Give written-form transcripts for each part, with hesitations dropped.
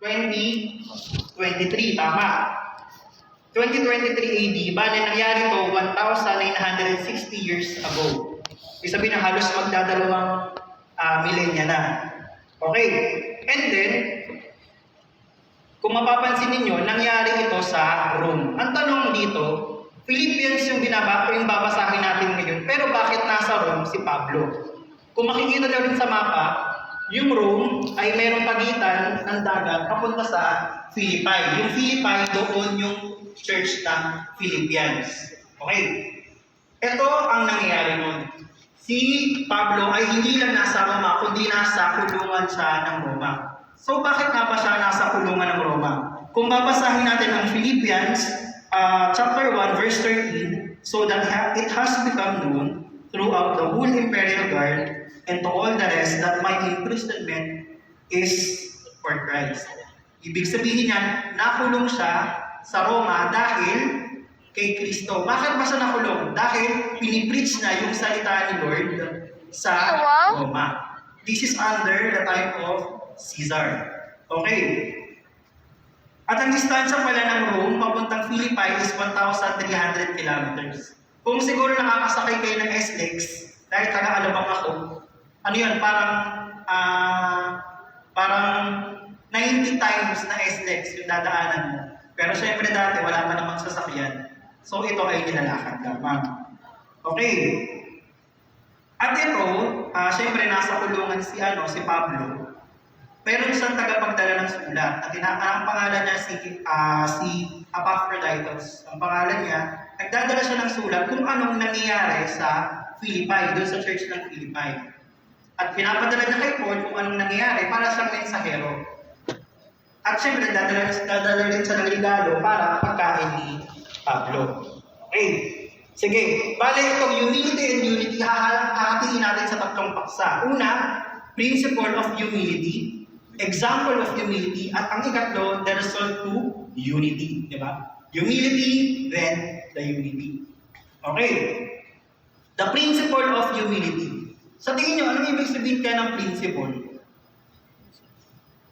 2023, tama. 2023 AD, bale nangyari to 1,960 years ago. Ibig sabihin na halos magdadalawang milenya na. Okay. And then, kung mapapansin ninyo, nangyari ito sa Rome. Ang tanong dito, Philippians yung babasahin natin ngayon, pero bakit nasa Rome si Pablo? Kung makikita nyo rin sa mapa, yung Rome ay mayroong pagitan ng dagat papunta sa Philippi. Yung Philippi, doon yung church ng Philippians. Okay. Ito ang nangyayari nun. Si Pablo ay hindi lang nasa Roma, kundi nasa kulungan siya ng Roma. So bakit nga ba siya nasa kulungan ng Roma? Kung babasahin natin ang Philippians, chapter 1, verse 13, so that it has become known throughout the whole imperial guard and to all the rest that my imprisonment is for Christ. Ibig sabihin niyan, nakulong siya sa Roma dahil kay Kristo. Bakit ba siya nakulong? Dahil pinipreach na yung salita ni Lord sa Roma. This is under the time of Caesar. Okay. At ang distansya pala ng Rome papuntang Philippi is 1,300 kilometers. Kung siguro nakakasakay kayo ng SLEX, dahil taga-Alabang ako, ano yun, parang 90 times na SLEX yung dadaanan mo. Pero syempre dati wala pa namang sasakyan. So ito ay nilalakad lamang. Okay. At ito, syempre nasa kulungan si Pablo. Pero isang tagapagdala ng sulat. At ang pangalan niya si Epaphroditus. Ang pangalan niya, nagdadala siya ng sulat kung anong nangyayari sa Philippi, doon sa church ng Philippi. At pinapadala niya kay Paul kung anong nangyayari para siyang mensahero. At syempre, dadala rin siya ng regalo para pagkain ni Pablo. Okay. Sige. Bale, itong humility and unity, hahatiin natin sa tatlong paksa. Una, principle of humility, example of humility, at ang ikatlo, the result to unity. Diba? Humility, then the unity. Okay. The principle of humility. Sa tingin nyo, anong ibig sabihin kaya ng principle?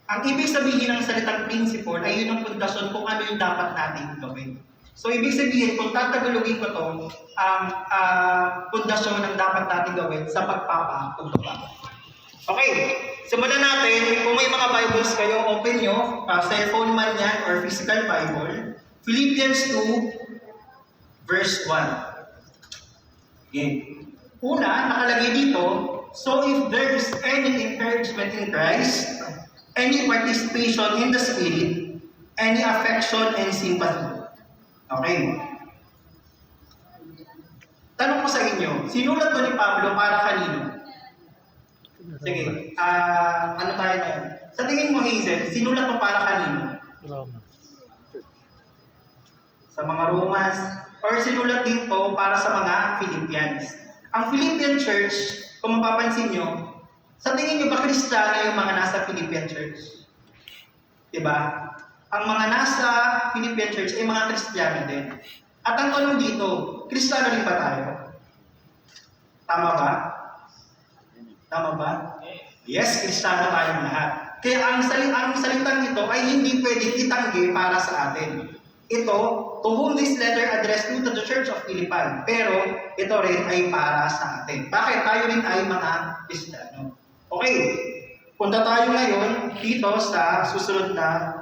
Ang ibig sabihin ng salitang principle ay yun ang pundasyon kung ano yung dapat natin gawin. So, ibig sabihin, kung tatagalogin ko to, ang pundasyon ng dapat natin gawin sa pagpapakumbaba. Okay, simulan natin. Kung may mga Bibles kayo, open nyo, cellphone man yan or physical Bible. Philippians 2, verse 1. Okay. Una, nakalagay dito, so if there is any encouragement in Christ, any participation in the Spirit, any affection and sympathy. Okay. Tanong ko sa inyo, sinulat to ni Pablo para kanino? Sige, ano tayo na yun? Sa tingin mo, Hazel, sinulat mo para kanino? Roma. Sa mga Romans, or sinulat dito para sa mga Philippians. Ang Philippian Church, kung mapapansin nyo, sa tingin nyo ba Kristiyano yung mga nasa Philippian Church? Diba? Ang mga nasa Philippian Church ay mga Kristiyano din. At ang tanong dito, Kristiyano rin ba tayo? Tama ba? Tama ba? Yes, Kristiyano tayong lahat. Kaya ang salitang ito ay hindi pwedeng itanggi para sa atin. Ito, to whom this letter addressed to the Church of Philippi. Pero ito rin ay para sa atin. Bakit? Tayo rin ay mga Kristiyano. Okay. Punta tayo ngayon dito sa susunod na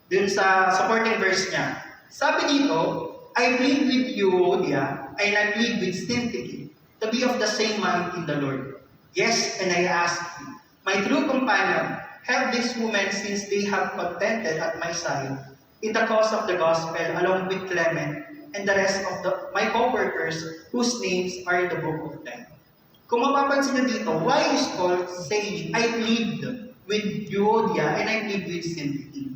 dun sa supporting verse niya. Sabi dito, I plead with you, Euodia, and I plead with Syntyche, to be of the same mind in the Lord. Yes, and I ask you, my true companion, help these women since they have contented at my side in the cause of the gospel, along with Clement and the rest of my co-workers whose names are in the book of life. Kung mapapansin nyo dito, why is Paul saying, I plead with Euodia and I plead with Syntyche?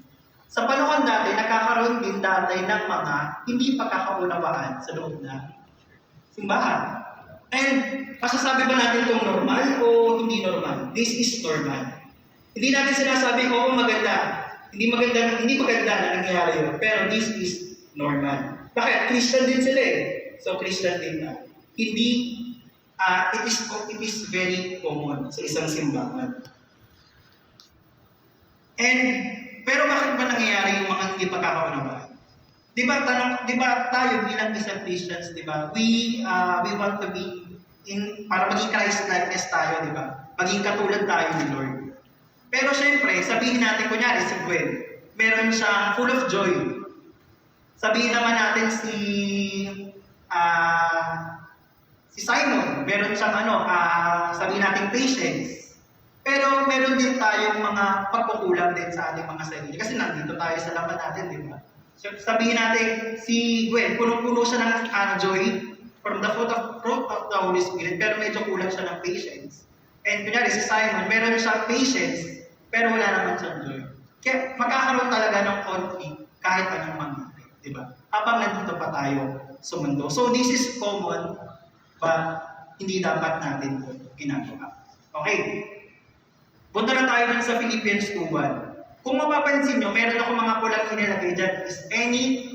Sa panahon dati, nagkakaroon din dati ng mga hindi pagkakaunawaan sa loob ng simbahan. And masasabi ba natin itong normal o hindi normal? This is normal. Hindi natin sinasabi, oo, maganda. Hindi maganda na nangyayari yun. Pero this is normal. Bakit? Christian din sila eh. So, Christian din na. Hindi, it is very common sa isang simbahan. And Pero bakit ba nangyayari yung mga hindi pagkakaunawaan? Di ba tayo bilang isang Christians, di ba? We want to be para maging Christ-likeness tayo, di ba? Maging katulad tayo ni Lord. Pero syempre, sabihin natin, kunyari, si Gwen, meron siyang full of joy. Sabihin naman natin si Simon, meron siyang sabihin natin patience. Pero meron din tayong mga pagkukulang din sa ating mga sarili. Kasi nandito tayo sa laman natin, di ba? So, sabihin natin, si Gwen, punong-puno siya ng joy from the fruit of the Holy Spirit, pero medyo kulang siya ng patience. And kunyari, si Simon, meron siyang patience, pero wala naman siyang joy. Kaya magkakaroon talaga ng conflict kahit anong mangyari, di ba? Habang nandito pa tayo sa mundo. So this is common, but hindi dapat natin ito ginagawa. Okay. Punta na tayo dun sa Philippians 2:1. Kung mapapansin nyo, meron ako mga pulang inilagay dyan is any.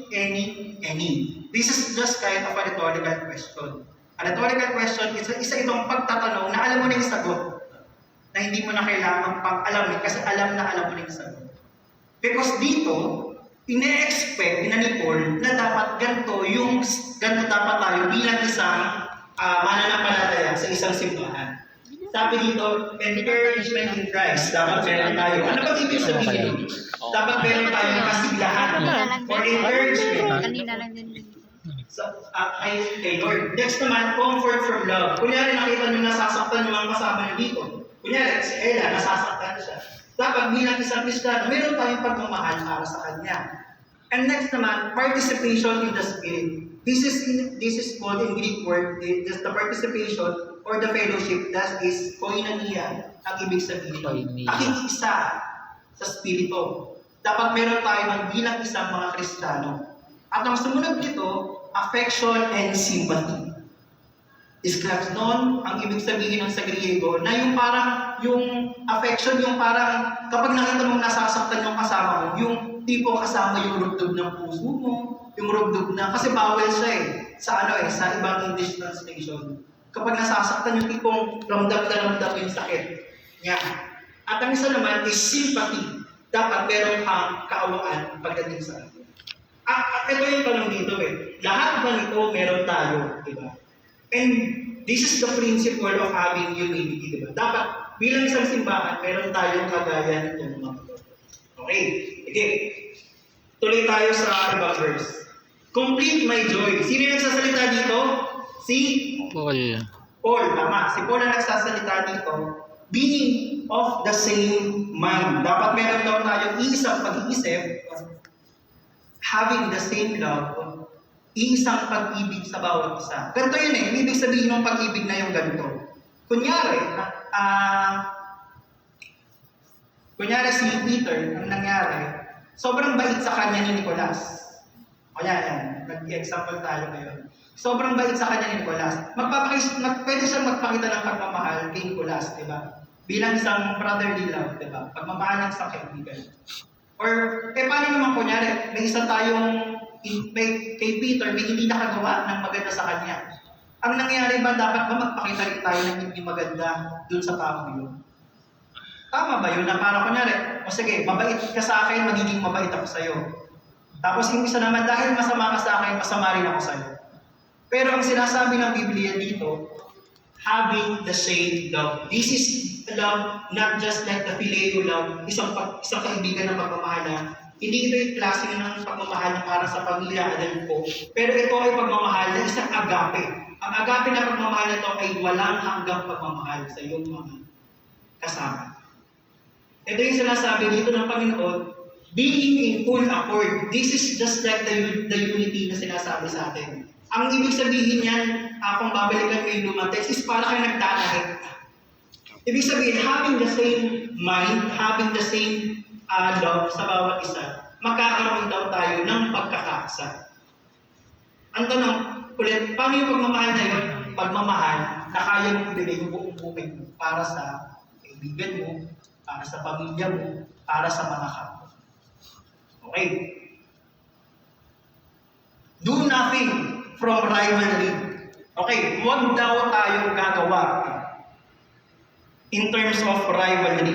This is just kind of a rhetorical question. A rhetorical question is isa itong pagtatanong na alam mo na yung sagot. Na hindi mo na kailangan pang alamin kasi alam mo na yung sagot. Because dito, ine-expect ni Paul na dapat ganito dapat tayo bilang isang mananampalataya sa isang simbahan. Sabi dito, encouragement in Christ. Dapat meron tayo. Ano ba ibig sabihin? Dapat meron tayong kasiglahan or encouragement. Kanina lang din. Kay Lord. Next naman, comfort from love. Kunyari, nakita nyo nasasaktan yung mga kasama nyo dito. Kunyari, si Ella, nasasaktan siya. Dapat bilang isang Kristiyano, meron tayong pagmamahal para sa kanya. And next naman, participation in the Spirit. This is called in Greek word, just the participation or the fellowship, that is koinonia, ang ibig sabihin. Pakikisa sa Espiritu. Dapat meron tayo ng bilang isang mga Kristiyano. At ang sumunod nito, affection and sympathy. Describes noon, ang ibig sabihin ng sa Griego, na yung affection, yung parang kapag nakita mong nasasaktan yung kasama mo, yung tipong kasama yung rugdog ng puso mo, yung rugdog na, kasi bawal siya sa ibang English translation. Kapag nasasaktan yung tipong ramdam na ramdam yung sakit niya. At ang isa naman is sympathy. Dapat meron kang kaawaan pagdating sa atin. Ito yung tanong dito Lahat ba nito meron tayo, di ba? And this is the principle of having humility, di ba? Dapat bilang isang simbahan, meron tayong kagaya nitong mga ito. Okay, sige. Tuloy tayo sa ibang verse. Complete my joy. Sino yung nagsasalita dito? Si Paul, tama. Si Paul ang nagsasalita dito. Being of the same mind. Dapat meron daw tayong iisang pag-iisip, having the same love, iisang pag-ibig sa bawat isa. Ganito yun ibig sabihin ng pag-ibig na yung ganito. Kunyari si Peter, ang nangyari, sobrang bait sa kanya ni Nicolas. O yan, nag-example tayo ngayon. Sobrang bait sa kanya ni Nicolas. Pwede siyang magpakita ng pagmamahal kay Nicolas, di ba? Bilang isang brotherly love, di ba? Pagmamahal ng isang kaibigan. Or, paano naman kunyari, may isa tayong kay Peter, may hindi nakagawa ng maganda sa kanya. Ang nangyari ba, dapat ba magpakita rin tayo ng hindi maganda dun sa tao yun? Tama ba yun? Na para kunyari, sige, mabait ka sa akin, magiging mabait ako sa'yo. Tapos yung isa naman, dahil masama ka sa akin, masama rin ako sa'yo. Pero ang sinasabi ng Biblia dito, having the same love. This is love, not just like the phileo love, isang kaibigan ng pagmamahal. Hindi ito yung klase ng pagmamahal na para sa pamilya, alam ko. Pero ito ay pagmamahal na isang agape. Ang agape na pagmamahal na ito ay walang hanggang pagmamahal sa iyong mga kasama. Ito yung sinasabi dito ng Panginoon, being in full accord. This is just like the unity na sinasabi sa atin. Ang ibig sabihin niyan, kung babalikan mo yung lumang text, is para kayo nagtatahit. Ibig sabihin, having the same mind, having the same love sa bawat isa, magkakaroon daw tayo ng pagkakaisa. Ang tanong, ulit, paano yung pagmamahal na yun? Pagmamahal na kaya mong ibigay yung buong buhay mo para sa kaibigan mo, para sa pamilya mo, para sa mga kapwa. Okay. Do nothing from rivalry. Okay, huwag daw tayong gagawa in terms of rivalry.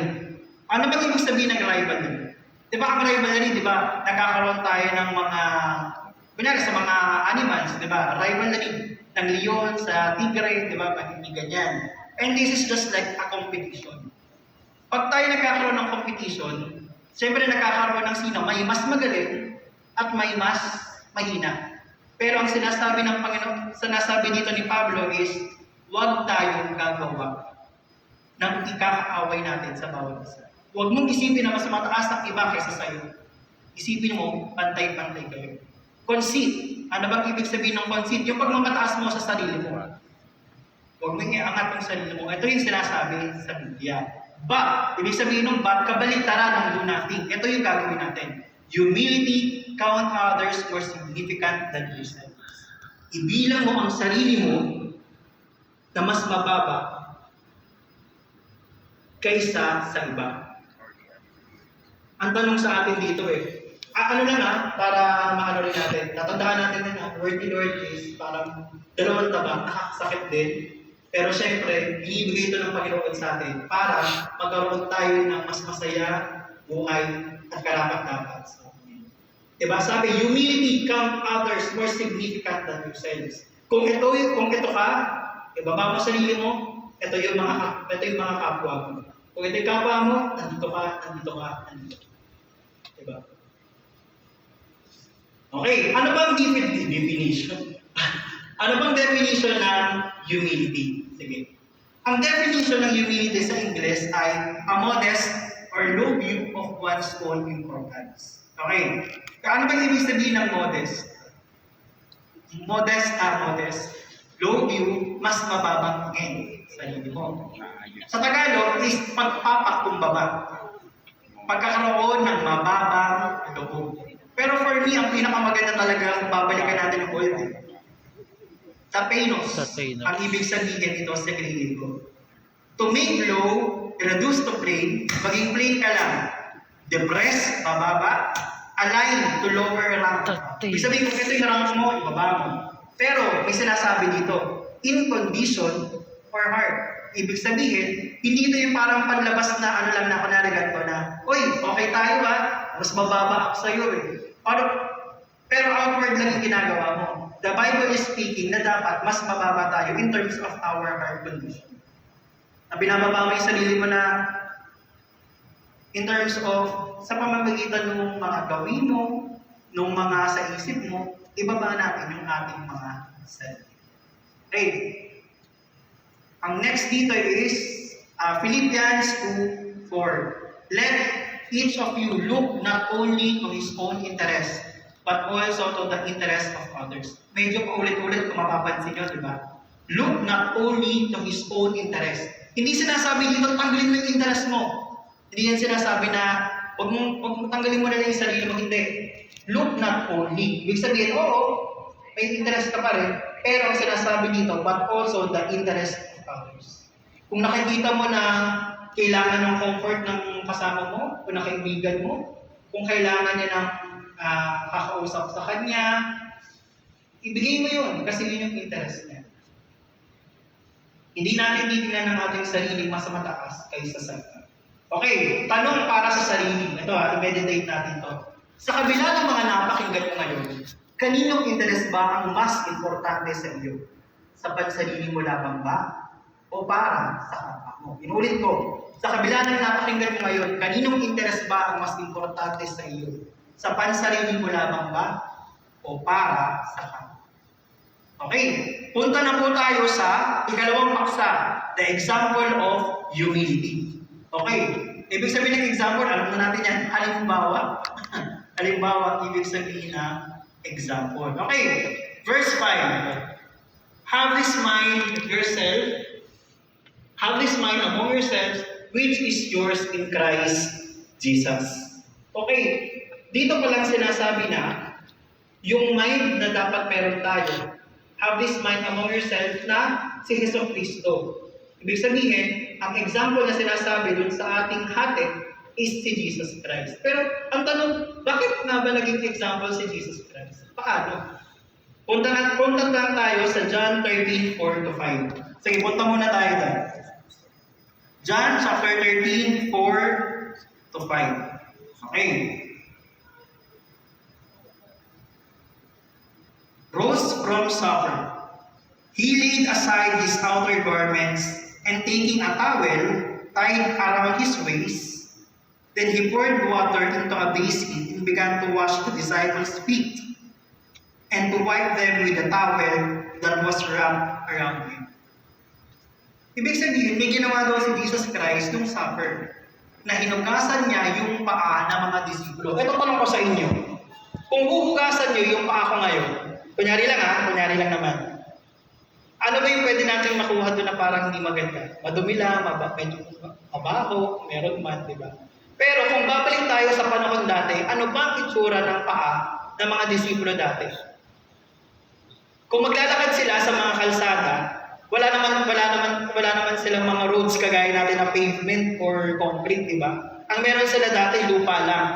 Ano ba ibig sabihin ng rivalry? Di ba ang rivalry, di ba? Nagkakaroon tayo ng mga, kunyari sa mga animals, di ba? Rivalry ng leon sa tigre, di ba? Panigigan yan. And this is just like a competition. Pag tayo nagkakaroon ng competition, siyempre nagkakaroon ng sino, may mas magaling at may mas mahina. Pero ang sinasabi ng Panginoon, sinasabi dito ni Pablo is, huwag tayong gagawa ng ikakaaway natin sa bawat isa. Huwag mong isipin na mas mataas ang iba kaysa sa'yo. Isipin mo, pantay-pantay kayo. Conceit. Ano bang ibig sabihin ng conceit? Yung pagmamataas mo sa sarili mo. Huwag mong iangat yung sarili mo. Ito yung sinasabi sa Biblia. But, ibig sabihin ng but, kabaliktaran ng do nothing. Ito yung gagawin natin. Humility, count others more significant than yourself. Ibilang mo ang sarili mo na mas mababa kaysa sa iba. Ang tanong sa atin dito ano lang para maano rin natin, tatandaan natin na word in word is parang dalawang taba, nakakasakit din. Pero syempre, binibigay ito ng Panginoon sa atin para magkaroon tayo ng mas masaya, buhay, at karapat-dapat sa atin. Diba? Sabi, humility, count others more significant than yourselves. Kung ito ka, ibaba mo sarili mo, ito yung mga kapwa mo. Kung ito yung kapwa mo, nandito ka. Diba? Okay, ano bang definition? Ano bang definition ng humility? Sige. Ang definition ng humility sa English ay a modest or low view of one's own importance. Okay. Ano bang ibig sabihin ng modest? Modest. Low view, mas mababang tingin sa sarili mo. Sa Tagalog is pagpapakumbaba. Pagkakaroon ng mababang loob. Pero for me, ang pinakamaganda talaga, babalikan natin ang word. Tapeinos. Ang ibig sabihin ito sa Griego. To make low, reduce to plain, maging plain ka lang. Depress, bababa. Align to lower rank. Ibig sabihin, kung ito yung rank mo, ibaba mo. Pero may sinasabi dito, in condition or heart. Ibig sabihin, hindi ito yung parang panlabas na lang na kunwari ganito na, uy, okay tayo mas mababa ako sa'yo Pero outward lang yung ginagawa mo. The Bible is speaking na dapat mas mababa tayo in terms of our heart condition. Na binababa mo yung sarili mo na in terms of sa pamamagitan ng mga gawin mo, ng mga sa isip mo, ibaba natin yung ating mga sarili. Okay. Ang next dito is Philippians 2:4. Let each of you look not only to his own interest, but also to the interest of others. Medyo paulit-ulit kung mapapansin nyo, di ba? Look not only to his own interest. Hindi sinasabi dito, tanggalin mo yung interest mo. Hindi yan sinasabi na, huwag mo tanggalin mo na lang yung sarili mo. Hindi. Look not only. Ibig sabihin, oo, may interest ka pa rin, pero ang sinasabi dito, but also the interest of others. Kung nakikita mo na kailangan ng comfort ng kasama mo, o ng kaibigan mo, kung kailangan niya ng kakausap sa kanya, ibigay mo yun kasi yun yung interest niya. Hindi natin titingnan ng ating sarili mas mataas kaysa sa iba. Okay, tanong para sa sarili. Ito i-meditate natin to. Sa kabila ng mga napakinggan mo ngayon, kaninong interest ba ang mas importante sa iyo? Sa pansarili mo lamang ba? O para sa kapwa mo? Inulit ko, sa kabila ng napakinggan mo ngayon, kaninong interest ba ang mas importante sa iyo? Sa pansarili mo lamang ba? O para sa kapwa? Okay, punta na po tayo sa ikalawang paksa, the example of humility. Okay, ibig sabihin ng example, alam na natin yan, halimbawa. Halimbawa, ibig sabihin na example. Okay, verse 5. Have this mind among yourselves, which is yours in Christ Jesus. Okay, dito pa lang sinasabi na, yung mind na dapat meron tayo, have this mind among yourselves na si Hesus Kristo. Ibig sabihin, ang example na sinasabi dun sa ating hati is si Jesus Christ. Pero ang tanong, bakit nga ba naging example si Jesus Christ? Paano? Punta lang tayo sa John 13:4-5. Sige, punta muna tayo doon. John chapter 13:4-5. Okay. rose from supper. He laid aside his outer garments, and taking a towel, tied around his waist, then he poured water into a basin and began to wash the disciples' feet, and to wipe them with the towel that was wrapped around him. Ibig sabihin, may ginawa daw si Jesus Christ nung supper, na hinugasan niya yung paa ng mga disipulo. Ito tanong ko sa inyo, kung huhugasan niyo yung paa ko ngayon, kunyari lang naman, ano ba yung pwede natin makuha doon na parang hindi maganda? Madumi lang, medyo mabaho, meron man, di ba? Pero kung babalik tayo sa panahon dati, ano ba ang itsura ng paa ng mga disipulo dati? Kung maglalakad sila sa mga kalsada, wala naman silang mga roads kagaya natin na pavement or concrete, di ba? Ang meron sila dati, lupa lang.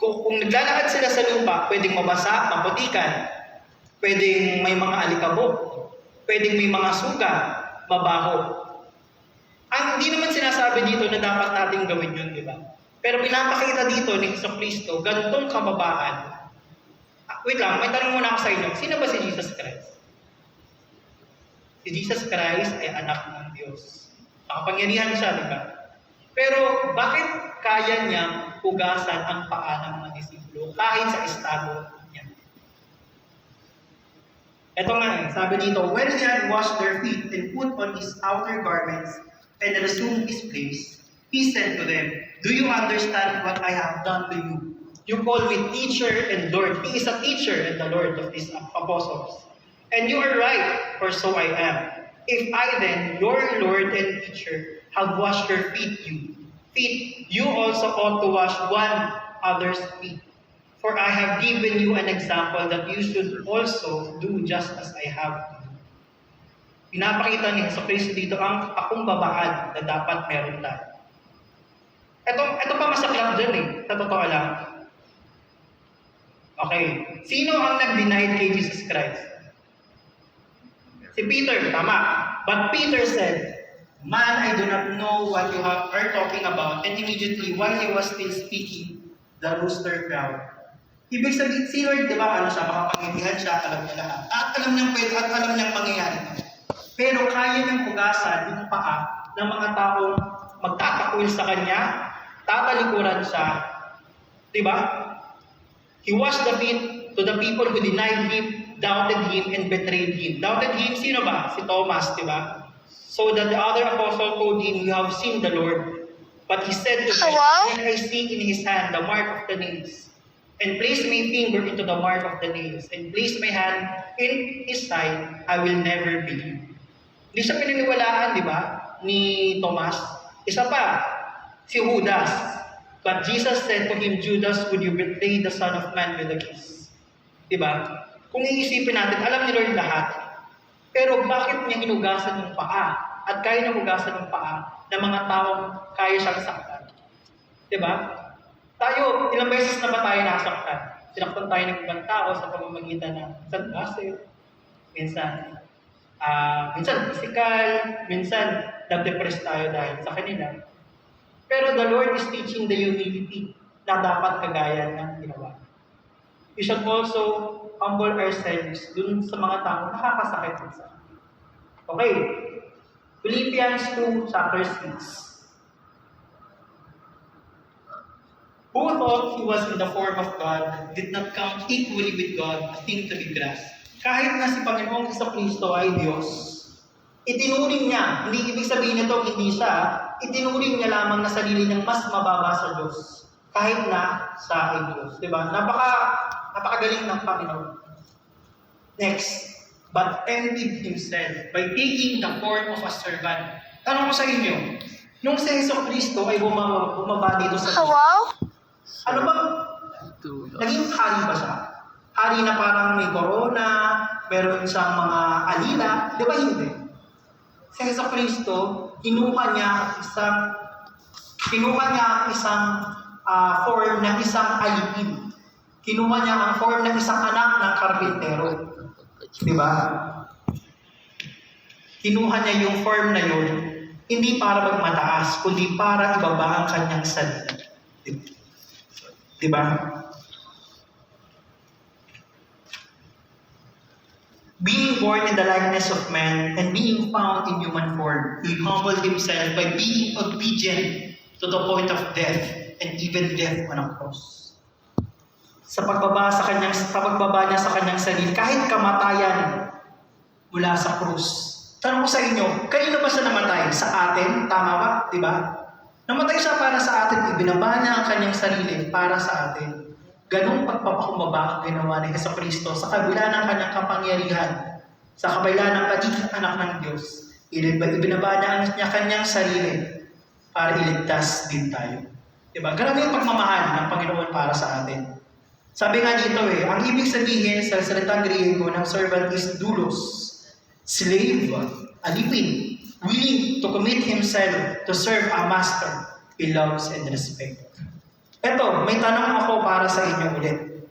Kung naglalakad sila sa lupa, pwedeng mabasa, maputikan, pwedeng may mga alikabok, pwedeng may mga suga, mabaho. Ang hindi naman sinasabi dito na dapat nating gawin yun, di ba? Pero pinapakita dito ni Jesucristo, ganitong kababaan. Wait lang, may tanong muna ako sa inyo. Sino ba si Jesus Christ? Si Jesus Christ ay anak ng Diyos. Nakapangyarihan siya, di ba? Pero bakit kaya niyang hugasan ang paa ng mga disipulo kahit sa estado niya? Ito nga sabi dito, when he had washed their feet and put on his outer garments and resumed his place, he said to them, "Do you understand what I have done to you? You call me teacher and Lord." He is a teacher and the Lord of these apostles. And you are right, for so I am. If I then, your Lord and teacher, have washed your feet, you also ought to wash one another's feet. For I have given you an example that you should also do just as I have done. Pinapakita ni Jesucristo dito ang akong babaan na dapat meron tayo. Ito pa masaklap dyan eh, sa totoo lang. Okay, sino ang nag-deny kay Jesus Christ? Si Peter, tama. But Peter said, "Man, I do not know what you are talking about." And immediately, while he was still speaking, the rooster crowed. Ibig sabihin, si Lord, di ba, makapangyarihan siya, alam niya lahat. At alam niyang mangyayari. Pero kaya niyang hugasan yung paa ng mga taong magtatakwil sa kanya, tatalikuran siya. Di ba? He washed the feet to the people who denied him, doubted him, and betrayed him. Doubted him, sino ba? Si Thomas, di ba? So that the other apostle told him, "You have seen the Lord." But he said to them, "When I see in his hand the mark of the nails, and place my finger into the mark of the nails, and place my hand in his side, I will never believe." Hindi siya pinaniwalaan, di ba? Ni Thomas. Isa pa, si Judas. But Jesus said to him, "Judas, would you betray the Son of Man with a kiss?" Di ba? Kung iisipin natin, alam ni Lord lahat. Pero bakit niya hinugasan ng paa? At kaya niya hugasan ng paa ng mga taong kaya siyang saktan? Diba? Tayo, ilang beses na ba tayo nasaktan? Sinaktan tayo ng ibang tao sa pamamagitan ng minsan gossip, minsan physical, minsan nag-depress tayo dahil sa kanila. Pero the Lord is teaching the humility na dapat kagaya ng ginawa. We should also humble ourselves dun sa mga tao nakakasakit sa atin. Okay. Philippians 2, chapter 6. Who thought he was in the form of God did not count equally with God a thing to be grasped. Kahit na si Panginoong Jesucristo ay Diyos, itinuring niya, hindi ibig sabihin nito hindi siya, itinuring niya lamang na sarili niyang mas mababa sa Diyos. Kahit na siya ay Diyos. Diba? Napakagaling ng Panginoon. Next, but emptied himself by taking the form of a servant. Tanong ko sa inyo, nung si Jesucristo ay bumaba dito sa Diyos, ano bang, naging hari ba siya? Hari na parang may corona, meron siyang mga alila, di ba hindi? Si Jesucristo, kinuha niya ang isang form ng isang alipin. Kinuha niya ang form ng isang anak ng karpintero. Di ba? Kinuha niya yung form na yun, hindi para magmataas, kundi para ibaba ang kanyang salita. Di ba? Being born in the likeness of man and being found in human form, he humbled himself by being obedient to the point of death and even death on a cross. Sa pagbaba niya sa kanyang sarili, kahit kamatayan mula sa krus. Tanong ko sa inyo, kanino ba siya namatay? Sa atin? Tama ba? Diba? Namatay siya para sa atin. Ibinaba niya ang kanyang sarili para sa atin. Ganong pagpapakumbaba ang ginawa ni Jesucristo sa kabila ng kanyang kapangyarihan, sa kabila ng pagiging anak ng Diyos. Ibinaba niya ang kanyang sarili para iligtas din tayo. Diba? Ganun yung pagmamahal ng Panginoon para sa atin. Sabi nga dito ang ibig sabihin sa salitang Griego ng servant is doulos, slave, alipin, willing to commit himself to serve a master he loves and respects. Eto, may tanong ako para sa inyo ulit.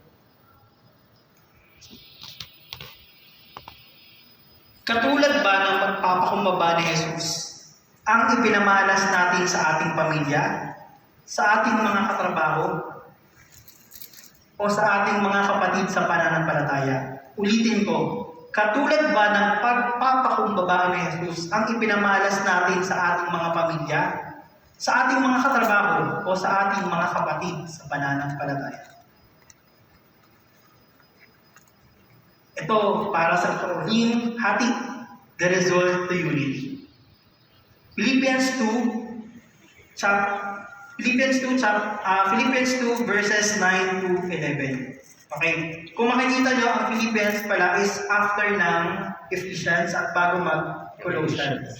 Katulad ba ng pagpapakumbaba ni Jesus ang ipinamalas natin sa ating pamilya, sa ating mga katrabaho, o sa ating mga kapatid sa pananampalataya? Ulitin ko, katulad ba ng pagpapakumbaba ni Jesus ang ipinamalas natin sa ating mga pamilya, sa ating mga katrabaho, o sa ating mga kapatid sa pananampalataya? Ito, para sa ikaw, hati, the result to unity. Philippians 2 verses 9 to 11. Okay? Kung makikita nyo, ang Philippians pala is after ng Ephesians at bago mag-Colossians.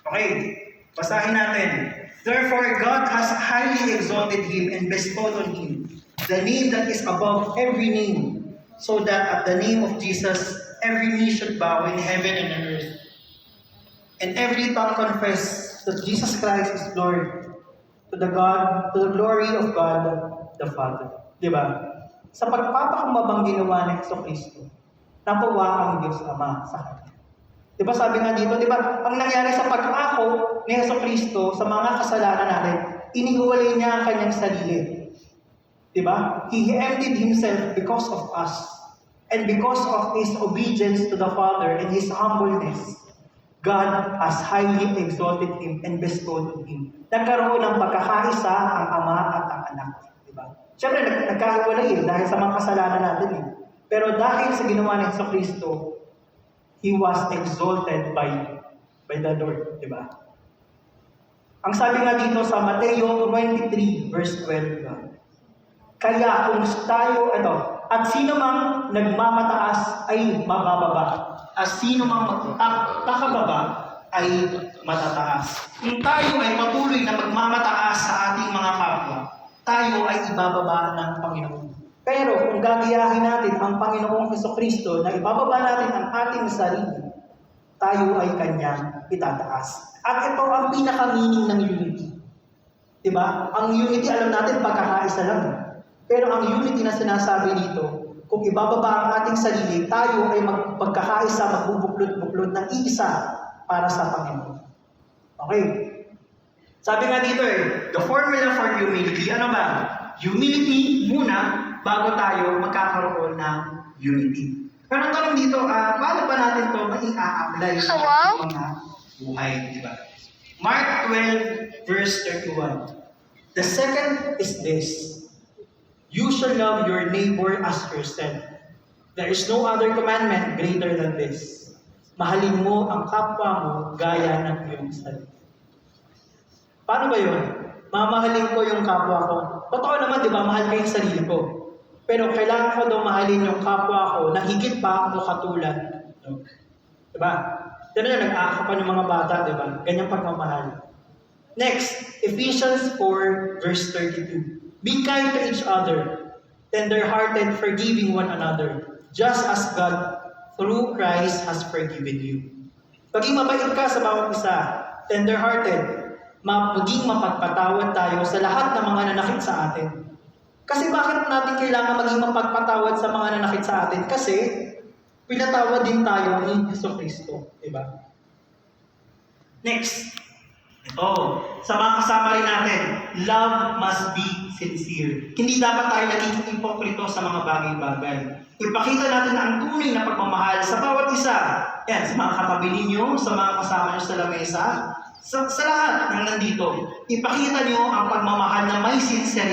Okay? Basahin natin. Therefore, God has highly exalted him and bestowed on him the name that is above every name, so that at the name of Jesus, every knee should bow in heaven and on earth, and every tongue confess that Jesus Christ is Lord, to the glory of God the Father. Diba? Sa pagpapakumbabang ginawa ni Jesucristo, natuwa ang Diyos Ama sa kanya. Diba sabi nga dito, diba, ang nangyari sa pag-ako ni Jesucristo sa mga kasalanan natin, inihiwalay niya ang kanyang sarili. Diba? He emptied himself because of us. And because of his obedience to the Father and his humbleness, God has highly exalted him and bestowed on him. Nagkaroon ng pagkakaisa ang Ama at ang Anak. Diba? Siyempre, nagkahiwalay dahil sa mga kasalanan natin Pero dahil sa ginawa ni Jesucristo, he was exalted by the Lord. Diba? Ang sabi nga dito sa Mateo 23 verse 12, kaya kung tayo, at sino mang nagmamataas ay mabababa, at sino mang kakababa ay matataas. Kung tayo ay patuloy na magmamataas sa ating mga kapwa, tayo ay ibababa ng Panginoon. Pero kung gagayahin natin ang Panginoong Jesucristo na ibababa natin ang ating sarili, tayo ay Kanyang itataas. At ito ang pinaka-meaning ng unity. Diba? Ang unity, alam natin, pagkakaisa lang. Pero ang unity na sinasabi dito, kung ibababa ang ating sarili, tayo ay magkakaisa, magbubuklod-buklod ng iisa para sa Panginoon. Okay? Sabi nga dito the formula for humility, ano ba? Humility muna bago tayo magkakaroon ng unity. Pero ang tanong dito, paano ba natin ito mai-apply sa ating mga buhay, di ba? Mark 12, verse 31. The second is this: you shall love your neighbor as yourself. There is no other commandment greater than this. Mahalin mo ang kapwa mo gaya ng iyong sarili. Paano ba yun? Mamahalin ko yung kapwa ko. Totoo naman, di ba? Mahal ko yung sarili ko. Pero kailangan ko daw mahalin yung kapwa ko na higit pa ako katulad. Diba? Diba na, nag-aakapan yung mga bata, diba? Ganyang pagmamahal. Next, Ephesians 4, verse 32. Be kind to each other, tender-hearted, forgiving one another, just as God, through Christ, has forgiven you. Paging mabait ka sa bawat isa, tender-hearted, maging mapagpatawad tayo sa lahat ng mga nanakit sa atin. Kasi bakit natin kailangan maging mapagpatawad sa mga nanakit sa atin? Kasi pinatawad din tayo ni Jesucristo. Diba? Next. Ito. Sa mga kasama rin natin, love must be sincere. Hindi dapat tayo naging ipokrito sa mga bagay-bagay. Ipakita natin na ang tunay na pagmamahal sa bawat isa, yan, sa mga katabi ninyo, sa mga kasama nyo sa lamesa, sa lahat ng nandito, ipakita nyo ang pagmamahal na may sincerity.